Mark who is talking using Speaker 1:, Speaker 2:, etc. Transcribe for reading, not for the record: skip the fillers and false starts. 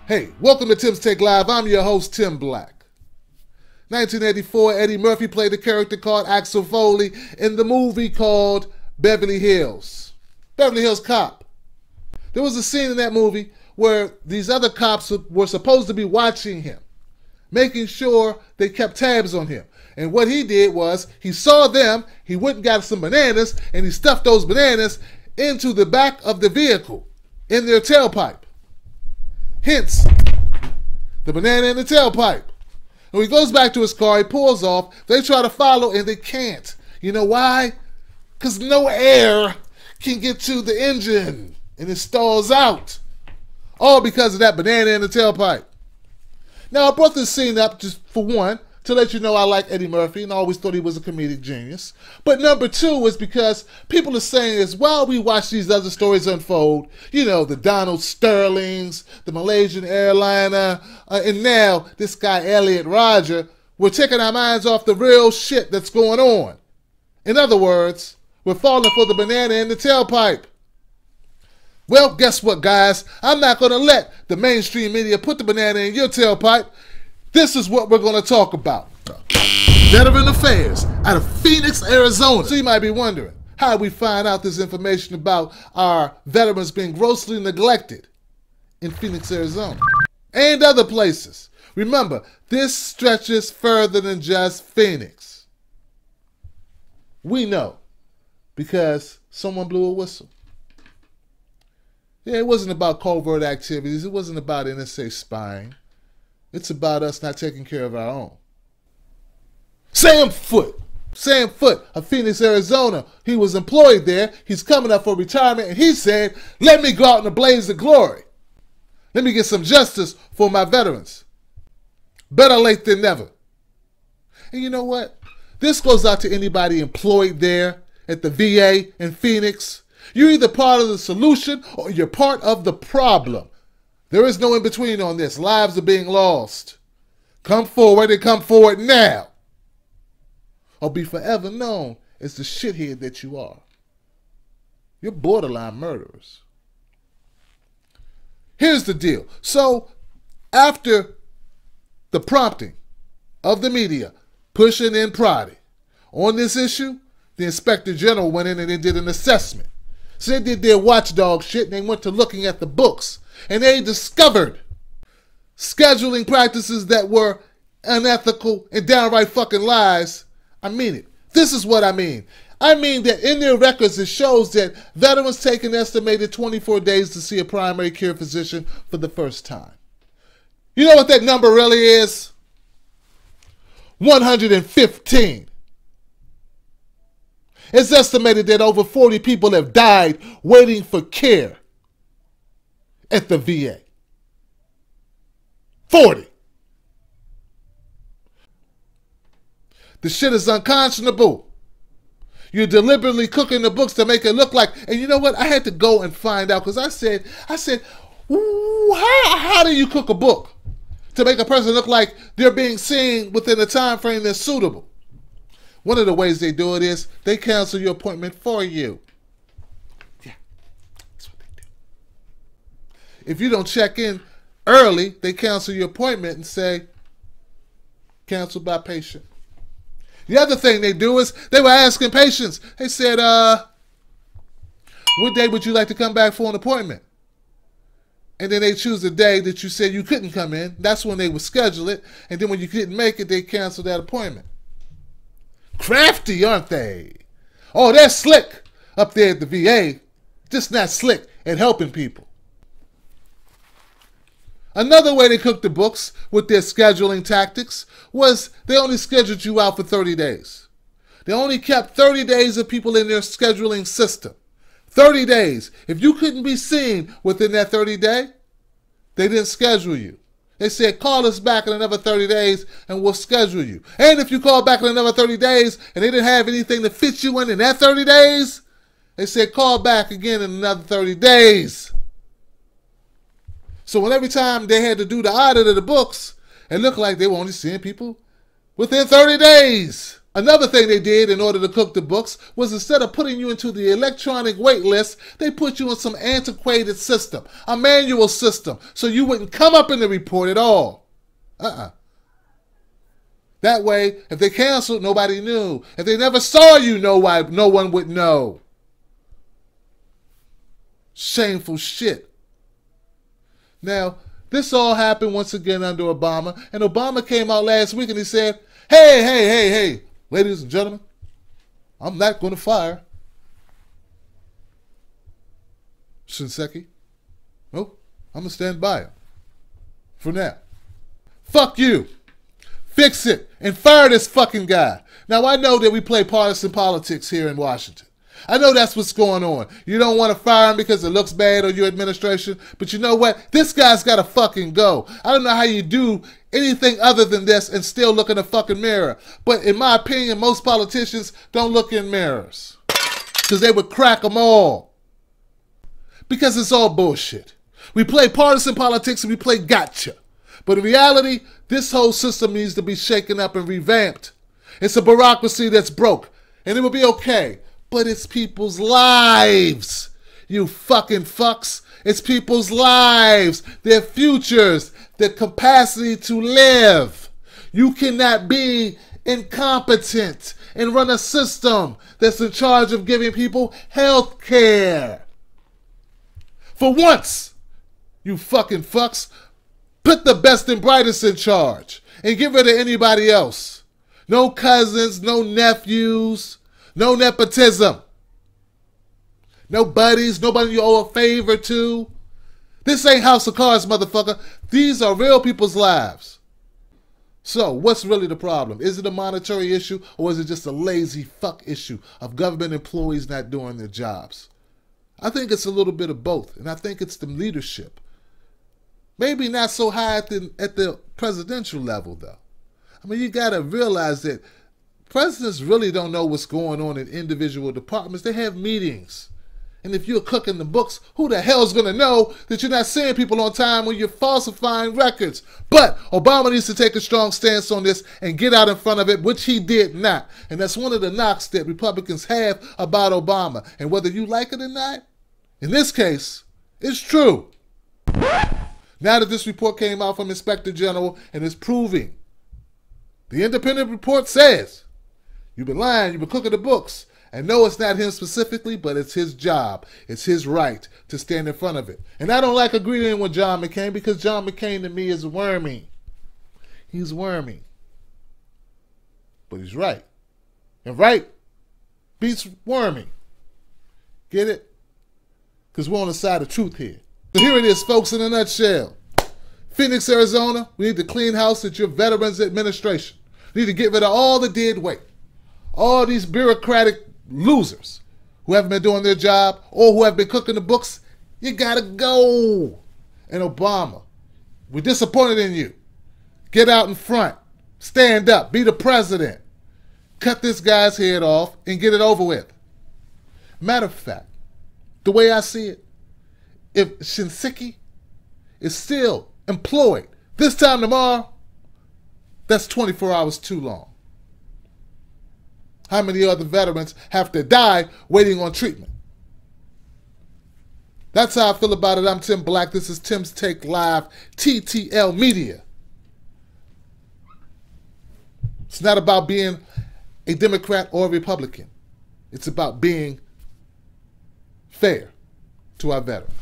Speaker 1: Hey, welcome to Tim's Take Live. I'm your host, Tim Black. 1984, Eddie Murphy played a character called Axel Foley in the movie called Beverly Hills. Beverly Hills Cop. There was a scene in that movie where these other cops were supposed to be watching him, making sure they kept tabs on him. And what he did was, he saw them, he went and got some bananas, and he stuffed those bananas into the back of the vehicle, in their tailpipe. Hence, the banana in the tailpipe. And when he goes back to his car, he pulls off. They try to follow, and they can't. You know why? Because no air can get to the engine, and it stalls out. All because of that banana in the tailpipe. Now, I brought this scene up just for one, to let you know I like Eddie Murphy and I always thought he was a comedic genius. But number two is because people are saying is while we watch these other stories unfold, you know, the Donald Sterlings, the Malaysian airliner, and now this guy Elliot Rodger, we're taking our minds off the real shit that's going on. In other words, we're falling for the banana in the tailpipe. Well, guess what, guys? I'm not going to let the mainstream media put the banana in your tailpipe. This is what we're going to talk about. Veteran Affairs out of Phoenix, Arizona. So you might be wondering, how did we find out this information about our veterans being grossly neglected in Phoenix, Arizona? And other places. Remember, this stretches further than just Phoenix. We know because someone blew a whistle. Yeah, it wasn't about covert activities. It wasn't about NSA spying. It's about us not taking care of our own. Sam Foote of Phoenix, Arizona. He was employed there. He's coming up for retirement, and he said, let me go out in a blaze of glory. Let me get some justice for my veterans. Better late than never. And you know what? This goes out to anybody employed there at the VA in Phoenix. You're either part of the solution or you're part of the problem. There is no in-between on this. Lives are being lost. Come forward and come forward now. Or be forever known as the shithead that you are. You're borderline murderers. Here's the deal. So, after the prompting of the media, pushing and prodding on this issue, the Inspector General went in and they did an assessment. So they did their watchdog shit and they went to looking at the books. And they discovered scheduling practices that were unethical and downright fucking lies. I mean it. This is what I mean. I mean that in their records it shows that veterans take an estimated 24 days to see a primary care physician for the first time. You know what that number really is? 115. It's estimated that over 40 people have died waiting for care at the VA. 40. The shit is unconscionable. You're deliberately cooking the books to make it look like, and you know what? I had to go and find out because I said, how do you cook a book to make a person look like they're being seen within a time frame that's suitable? One of the ways they do it is they cancel your appointment for you. Yeah, that's what they do. If you don't check in early, they cancel your appointment and say, canceled by patient. The other thing they do is they were asking patients. They said, what day would you like to come back for an appointment? And then they choose a day that you said you couldn't come in. That's when they would schedule it. And then when you couldn't make it, they cancel that appointment. Crafty, aren't they? Oh, they're slick up there at the VA. Just not slick at helping people. Another way they cooked the books with their scheduling tactics was they only scheduled you out for 30 days. They only kept 30 days of people in their scheduling system. 30 days. If you couldn't be seen within that 30 day, they didn't schedule you. They said, call us back in another 30 days and we'll schedule you. And if you call back in another 30 days and they didn't have anything to fit you in that 30 days, they said, call back again in another 30 days. So when every time they had to do the audit of the books, it looked like they were only seeing people within 30 days. Another thing they did in order to cook the books was instead of putting you into the electronic wait list, they put you in some antiquated system, a manual system, so you wouldn't come up in the report at all. That way, if they canceled, nobody knew. If they never saw you, no one would know. Shameful shit. Now, this all happened once again under Obama, and Obama came out last week and he said, hey, ladies and gentlemen, I'm not going to fire Shinseki. Nope, I'm going to stand by him for now. Fuck you. Fix it and fire this fucking guy. Now, I know that we play partisan politics here in Washington. I know that's what's going on. You don't want to fire him because it looks bad on your administration, but you know what? This guy's got to fucking go. I don't know how you do anything other than this and still look in the fucking mirror. But in my opinion, most politicians don't look in mirrors because they would crack them all. Because it's all bullshit. We play partisan politics and we play gotcha. But in reality, this whole system needs to be shaken up and revamped. It's a bureaucracy that's broke, and it will be okay. But it's people's lives, you fucking fucks. It's people's lives, their futures, their capacity to live. You cannot be incompetent and run a system that's in charge of giving people health care. For once, you fucking fucks, put the best and brightest in charge and get rid of anybody else. No cousins, no nephews, no nepotism. No buddies, nobody you owe a favor to. This ain't House of Cards, motherfucker. These are real people's lives. So, what's really the problem? Is it a monetary issue, or is it just a lazy fuck issue of government employees not doing their jobs? I think it's a little bit of both, and I think it's the leadership. Maybe not so high at the presidential level, though. I mean, you got to realize that presidents really don't know what's going on in individual departments. They have meetings. And if you're cooking the books, who the hell's going to know that you're not seeing people on time when you're falsifying records? But Obama needs to take a strong stance on this and get out in front of it, which he did not. And that's one of the knocks that Republicans have about Obama. And whether you like it or not, in this case, it's true. Now that this report came out from Inspector General and is proving, the independent report says, you've been lying, you've been cooking the books. And no, it's not him specifically, but it's his job. It's his right to stand in front of it. And I don't like agreeing with John McCain because John McCain to me is wormy. He's wormy. But he's right. And right beats wormy. Get it? Because we're on the side of truth here. So here it is, folks, in a nutshell. Phoenix, Arizona, we need to clean house at your Veterans Administration. We need to get rid of all the dead weight. All these bureaucratic losers who haven't been doing their job or who have been cooking the books, you gotta go. And Obama, we're disappointed in you. Get out in front. Stand up. Be the president. Cut this guy's head off and get it over with. Matter of fact, the way I see it, if Shinseki is still employed this time tomorrow, that's 24 hours too long. How many other veterans have to die waiting on treatment? That's how I feel about it. I'm Tim Black. This is Tim's Take Live, TTL Media. It's not about being a Democrat or a Republican. It's about being fair to our veterans.